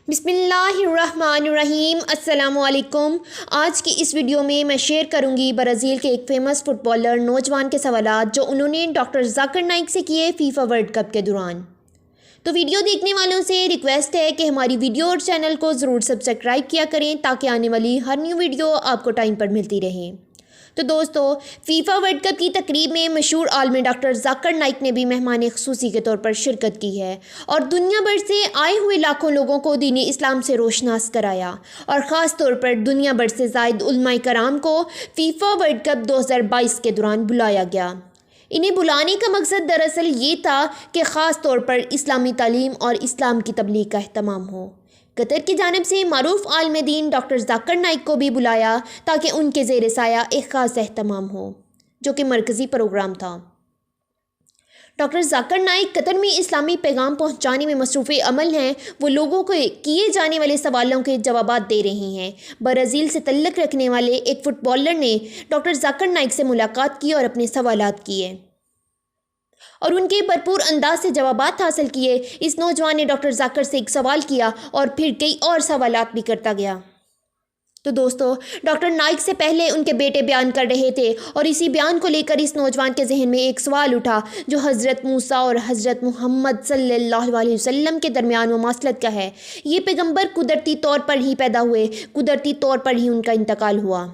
بسم اللہ الرحمن الرحیم۔ السلام علیکم۔ آج کی اس ویڈیو میں شیئر کروں گی برازیل کے ایک فیمس فٹ بالر نوجوان کے سوالات جو انہوں نے ڈاکٹر ذاکر نائک سے کیے فیفا ورلڈ کپ کے دوران۔ تو ویڈیو دیکھنے والوں سے ریکویسٹ ہے کہ ہماری ویڈیو اور چینل کو ضرور سبسکرائب کیا کریں تاکہ آنے والی ہر نیو ویڈیو آپ کو ٹائم پر ملتی رہے۔ تو دوستو، فیفا ورلڈ کپ کی تقریب میں مشہور عالم ڈاکٹر ذاکر نائک نے بھی مہمان خصوصی کے طور پر شرکت کی ہے اور دنیا بھر سے آئے ہوئے لاکھوں لوگوں کو دین اسلام سے روشناس کرایا، اور خاص طور پر دنیا بھر سے زائد علماء کرام کو فیفا ورلڈ کپ 2022 کے دوران بلایا گیا۔ انہیں بلانے کا مقصد دراصل یہ تھا کہ خاص طور پر اسلامی تعلیم اور اسلام کی تبلیغ کا اہتمام ہو۔ قطر کی جانب سے معروف عالم دین ڈاکٹر ذاکر نائک کو بھی بلایا تاکہ ان کے زیر سایہ ایک خاص اہتمام ہو، جو کہ مرکزی پروگرام تھا۔ ڈاکٹر ذاکر نائک قطر میں اسلامی پیغام پہنچانے میں مصروف عمل ہیں۔ وہ لوگوں کو کیے جانے والے سوالوں کے جوابات دے رہے ہیں۔ برازیل سے تعلق رکھنے والے ایک فٹ بالر نے ڈاکٹر ذاکر نائک سے ملاقات کی اور اپنے سوالات کیے اور ان کے بھرپور انداز سے جوابات حاصل کیے۔ اس نوجوان نے ڈاکٹر ذاکر سے ایک سوال کیا اور پھر کئی اور سوالات بھی کرتا گیا۔ تو دوستو، ڈاکٹر نائک سے پہلے ان کے بیٹے بیان کر رہے تھے اور اسی بیان کو لے کر اس نوجوان کے ذہن میں ایک سوال اٹھا جو حضرت موسیٰ اور حضرت محمد صلی اللہ علیہ وسلم کے درمیان مماثلت کا ہے۔ یہ پیغمبر قدرتی طور پر ہی پیدا ہوئے، قدرتی طور پر ہی ان کا انتقال ہوا۔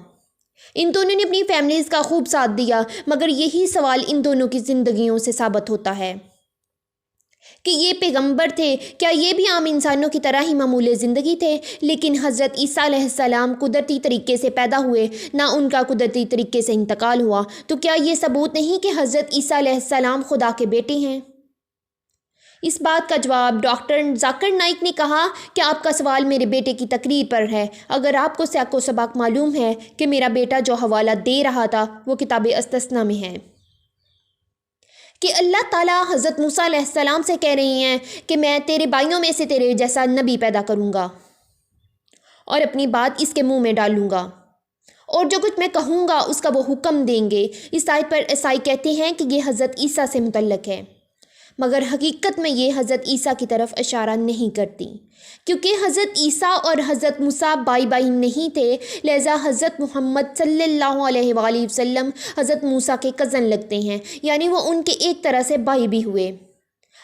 ان دونوں نے اپنی فیملیز کا خوب ساتھ دیا، مگر یہی سوال ان دونوں کی زندگیوں سے ثابت ہوتا ہے کہ یہ پیغمبر تھے، کیا یہ بھی عام انسانوں کی طرح ہی معمول زندگی تھے؟ لیکن حضرت عیسیٰ علیہ السلام قدرتی طریقے سے پیدا ہوئے، نہ ان کا قدرتی طریقے سے انتقال ہوا، تو کیا یہ ثبوت نہیں کہ حضرت عیسیٰ علیہ السلام خدا کے بیٹے ہیں؟ اس بات کا جواب ڈاکٹر ذاکر نائک نے کہا کہ آپ کا سوال میرے بیٹے کی تقریر پر ہے۔ اگر آپ کو سیاق و سباق معلوم ہے کہ میرا بیٹا جو حوالہ دے رہا تھا وہ کتاب استثنا میں ہے کہ اللہ تعالیٰ حضرت موسیٰ علیہ السلام سے کہہ رہی ہیں کہ میں تیرے بھائیوں میں سے تیرے جیسا نبی پیدا کروں گا اور اپنی بات اس کے منہ میں ڈالوں گا، اور جو کچھ میں کہوں گا اس کا وہ حکم دیں گے۔ اس آیت پر عیسائی کہتے ہیں کہ یہ حضرت عیسیٰ سے متعلق ہے، مگر حقیقت میں یہ حضرت عیسیٰ کی طرف اشارہ نہیں کرتی، کیونکہ حضرت عیسیٰ اور حضرت موسیٰ بائی بائی نہیں تھے، لہذا حضرت محمد صلی اللہ علیہ وآلہ وسلم حضرت موسیٰ کے کزن لگتے ہیں، یعنی وہ ان کے ایک طرح سے بھائی بھی ہوئے۔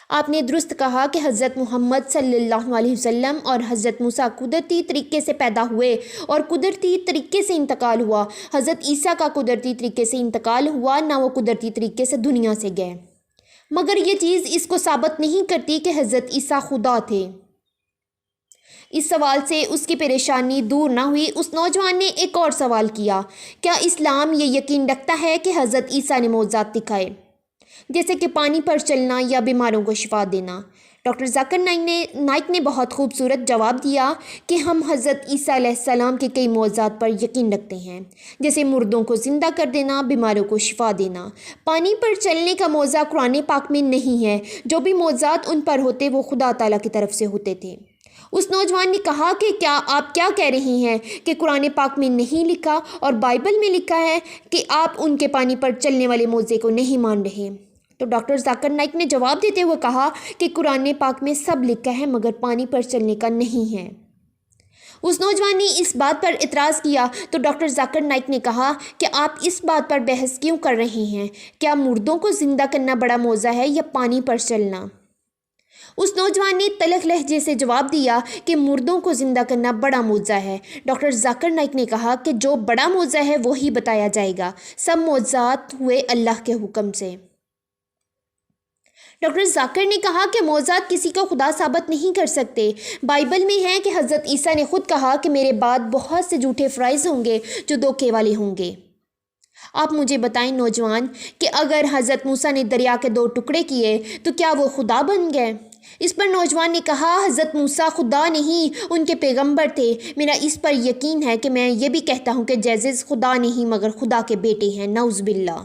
آپ نے درست کہا کہ حضرت محمد صلی اللہ علیہ وسلم اور حضرت موسیٰ قدرتی طریقے سے پیدا ہوئے اور قدرتی طریقے سے انتقال ہوا۔ حضرت عیسیٰ کا قدرتی طریقے سے انتقال ہوا، نہ وہ قدرتی طریقے سے دنیا سے گئے، مگر یہ چیز اس کو ثابت نہیں کرتی کہ حضرت عیسیٰ خدا تھے۔ اس سوال سے اس کی پریشانی دور نہ ہوئی۔ اس نوجوان نے ایک اور سوال کیا، کیا اسلام یہ یقین رکھتا ہے کہ حضرت عیسیٰ نے معجزات دکھائے، جیسے کہ پانی پر چلنا یا بیماروں کو شفا دینا؟ ڈاکٹر ذاکر نائک نے بہت خوبصورت جواب دیا کہ ہم حضرت عیسیٰ علیہ السلام کے کئی معجزات پر یقین رکھتے ہیں، جیسے مردوں کو زندہ کر دینا، بیماروں کو شفا دینا۔ پانی پر چلنے کا معجزہ قرآن پاک میں نہیں ہے، جو بھی معجزات ان پر ہوتے وہ خدا تعالیٰ کی طرف سے ہوتے تھے۔ اس نوجوان نے کہا کہ کیا آپ کیا کہہ رہی ہیں کہ قرآن پاک میں نہیں لکھا اور بائبل میں لکھا ہے کہ آپ ان کے پانی پر چلنے والے معجزے کو نہیں مان رہے؟ تو ڈاکٹر ذاکر نائک نے جواب دیتے ہوئے کہا کہ قرآن پاک میں سب لکھا ہے مگر پانی پر چلنے کا نہیں ہے۔ اس نوجوان نے اس بات پر اعتراض کیا تو ڈاکٹر ذاکر نائک نے کہا کہ آپ اس بات پر بحث کیوں کر رہے ہیں؟ کیا مردوں کو زندہ کرنا بڑا معجزہ ہے یا پانی پر چلنا؟ اس نوجوان نے تلخ لہجے سے جواب دیا کہ مردوں کو زندہ کرنا بڑا معجزہ ہے۔ ڈاکٹر ذاکر نائک نے کہا کہ جو بڑا معجزہ ہے وہی بتایا جائے گا، سب معجزات ہوئے اللہ کے حکم سے۔ ڈاکٹر ذاکر نے کہا کہ معجزات کسی کو خدا ثابت نہیں کر سکتے۔ بائبل میں ہے کہ حضرت عیسیٰ نے خود کہا کہ میرے بعد بہت سے جھوٹے فرائض ہوں گے جو دھوکے والے ہوں گے۔ آپ مجھے بتائیں نوجوان کہ اگر حضرت موسیٰ نے دریا کے 2 ٹکڑے کیے تو کیا وہ خدا بن گئے؟ اس پر نوجوان نے کہا حضرت موسیٰ خدا نہیں، ان کے پیغمبر تھے۔ میرا اس پر یقین ہے کہ میں یہ بھی کہتا ہوں کہ جیزس خدا نہیں مگر خدا کے بیٹے ہیں، نعوذ باللہ۔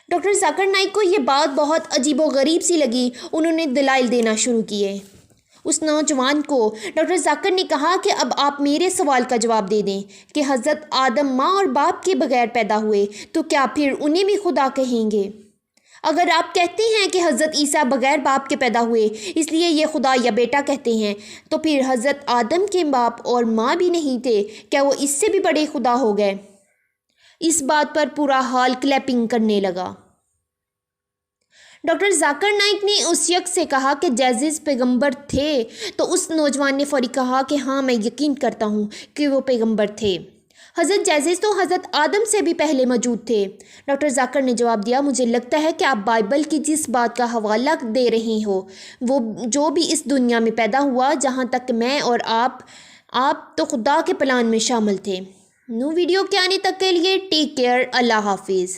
ڈاکٹر ذاکر نائک کو یہ بات بہت عجیب و غریب سی لگی۔ انہوں نے دلائل دینا شروع کیے۔ اس نوجوان کو ڈاکٹر ذاکر نے کہا کہ اب آپ میرے سوال کا جواب دے دیں کہ حضرت آدم ماں اور باپ کے بغیر پیدا ہوئے، تو کیا پھر انہیں بھی خدا کہیں گے؟ اگر آپ کہتے ہیں کہ حضرت عیسیٰ بغیر باپ کے پیدا ہوئے اس لیے یہ خدا یا بیٹا کہتے ہیں، تو پھر حضرت آدم کے باپ اور ماں بھی نہیں تھے، کیا وہ اس سے بھی بڑے خدا ہو گئے؟ اس بات پر پورا ہال کلیپنگ کرنے لگا۔ ڈاکٹر ذاکر نائک نے اس شخص سے کہا کہ جیزس پیغمبر تھے، تو اس نوجوان نے فوری کہا کہ ہاں میں یقین کرتا ہوں کہ وہ پیغمبر تھے۔ حضرت جیزس تو حضرت آدم سے بھی پہلے موجود تھے۔ ڈاکٹر ذاکر نے جواب دیا، مجھے لگتا ہے کہ آپ بائبل کی جس بات کا حوالہ دے رہے ہو وہ جو بھی اس دنیا میں پیدا ہوا، جہاں تک میں اور آپ تو خدا کے پلان میں شامل تھے۔ نیو ویڈیو کے آنے تک کے لیے ٹیک کیئر، اللہ حافظ۔